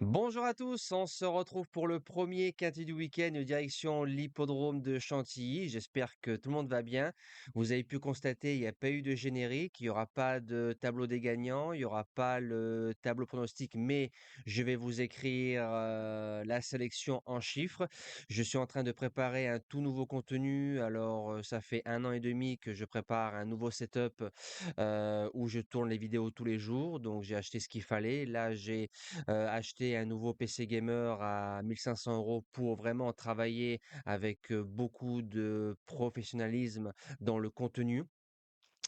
Bonjour à tous, on se retrouve pour le premier quintet du week-end direction l'hippodrome de Chantilly. J'espère que tout le monde va bien. Vous avez pu constater, il n'y a pas eu de générique, il n'y aura pas de tableau des gagnants, il n'y aura pas le tableau pronostic, mais je vais vous écrire la sélection en chiffres. Je suis en train de préparer un tout nouveau contenu. Alors, ça fait 1 an et demi que je prépare un nouveau setup où je tourne les vidéos tous les jours. Donc, j'ai acheté ce qu'il fallait. Là, j'ai acheter un nouveau PC gamer à 1 500 € pour vraiment travailler avec beaucoup de professionnalisme dans le contenu.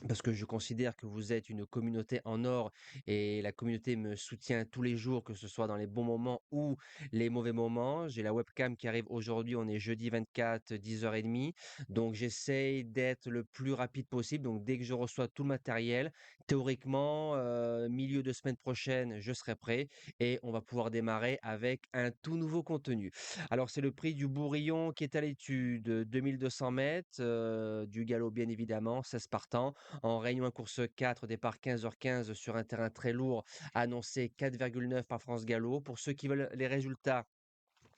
Parce que je considère que vous êtes une communauté en or et la communauté me soutient tous les jours, que ce soit dans les bons moments ou les mauvais moments. J'ai la webcam qui arrive aujourd'hui, on est jeudi 24, 10h30. Donc j'essaye d'être le plus rapide possible. Donc dès que je reçois tout le matériel, théoriquement, milieu de semaine prochaine, je serai prêt et on va pouvoir démarrer avec un tout nouveau contenu. Alors c'est le prix du bourrillon qui est à l'étude, 2200 mètres, du galop bien évidemment, 16 partants. En Réunion 1 course 4, départ 15h15 sur un terrain très lourd, annoncé 4,9 par France Gallo. Pour ceux qui veulent les résultats,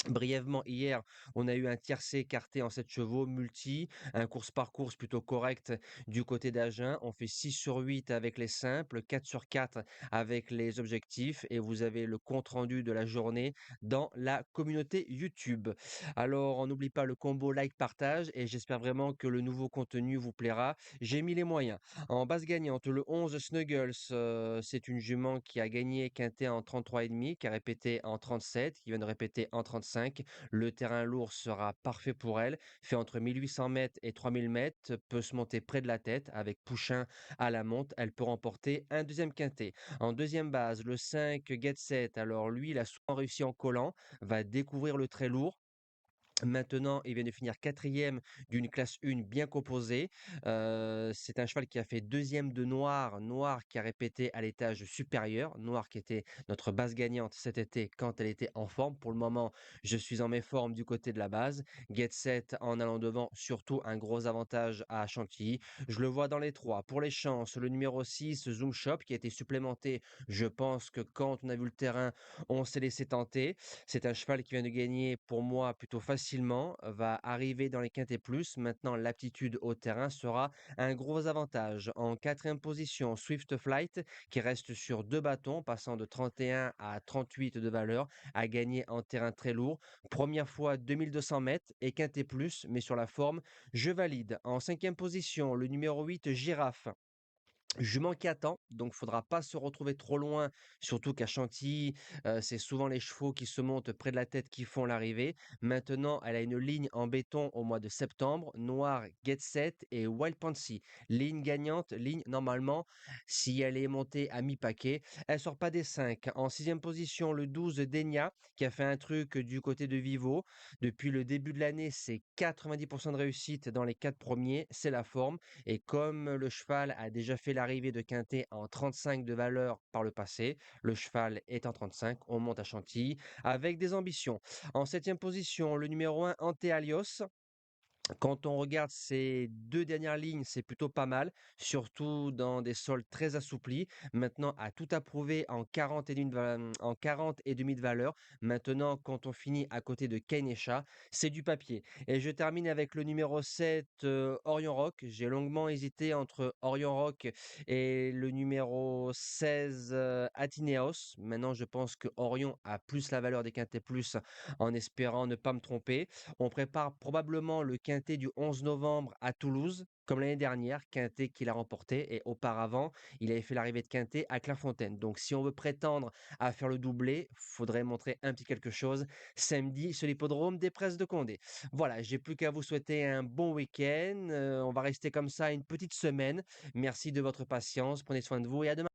brièvement, hier, on a eu un tiercé écarté en 7 chevaux, multi, un course par course plutôt correct du côté d'Agen. On fait 6 sur 8 avec les simples, 4 sur 4 avec les objectifs et vous avez le compte-rendu de la journée dans la communauté YouTube. Alors, on n'oublie pas le combo like-partage et j'espère vraiment que le nouveau contenu vous plaira. J'ai mis les moyens. En base gagnante, le 11 Snuggles, c'est une jument qui a gagné quintet en 33,5, qui a répété en 37, qui vient de répéter en 35. Le terrain lourd sera parfait pour elle. Fait entre 1800 mètres et 3000 mètres, peut se monter près de la tête avec Pouchin à la monte. Elle peut remporter un deuxième quintet. En deuxième base, le 5 Get Set. Alors lui, il a souvent réussi en collant, va découvrir le très lourd. Maintenant, il vient de finir quatrième d'une classe 1 bien composée. C'est un cheval qui a fait deuxième de Noir, Noir qui a répété à l'étage supérieur, Noir qui était notre base gagnante cet été quand elle était en forme. Pour le moment, je suis en méforme du côté de la base. Get Set en allant devant, surtout un gros avantage à Chantilly. Je le vois dans les trois. Pour les chances, le numéro 6, Zoom Shop, qui a été supplémenté. Je pense que quand on a vu le terrain, on s'est laissé tenter. C'est un cheval qui vient de gagner pour moi plutôt facilement, va arriver dans les quintés plus. Maintenant, l'aptitude au terrain sera un gros avantage. En quatrième position, Swift Flight, qui reste sur 2 bâtons, passant de 31 à 38 de valeur, a gagné en terrain très lourd. Première fois 2200 mètres et quinté plus, mais sur la forme, je valide. En cinquième position, le numéro 8, Girafe. Jument qui attend, donc faudra pas se retrouver trop loin, surtout qu'à Chantilly, c'est souvent les chevaux qui se montent près de la tête qui font l'arrivée. Maintenant, elle a une ligne en béton au mois de septembre, Noir, Get Set et Wild Pansy. Ligne gagnante, ligne normalement, si elle est montée à mi-paquet, elle sort pas des 5. En sixième position, le 12 Denia, qui a fait un truc du côté de Vivo. Depuis le début de l'année, c'est 90% de réussite dans les 4 premiers, c'est la forme. Et comme le cheval a déjà fait l'arrivée de quintet en 35 de valeur par le passé, le cheval est en 35, on monte à Chantilly avec des ambitions. En septième position, le numéro 1, Ante Alios. Quand on regarde ces 2 dernières lignes, c'est plutôt pas mal, surtout dans des sols très assouplis. Maintenant, à tout approuver en 40 et demi de valeur. Maintenant, quand on finit à côté de Kainesha, c'est du papier. Et je termine avec le numéro 7, Orion Rock. J'ai longuement hésité entre Orion Rock et le numéro 16, Athénéos. Maintenant, je pense que Orion a plus la valeur des quintés plus en espérant ne pas me tromper. On prépare probablement le quintet du 11 novembre à Toulouse, comme l'année dernière, quintet qu'il a remporté. Et auparavant, il avait fait l'arrivée de quintet à Clairefontaine. Donc, si on veut prétendre à faire le doublé, faudrait montrer un petit quelque chose samedi sur l'hippodrome des Presses de Condé. Voilà, j'ai plus qu'à vous souhaiter un bon week-end. On va rester comme ça une petite semaine. Merci de votre patience. Prenez soin de vous et à demain.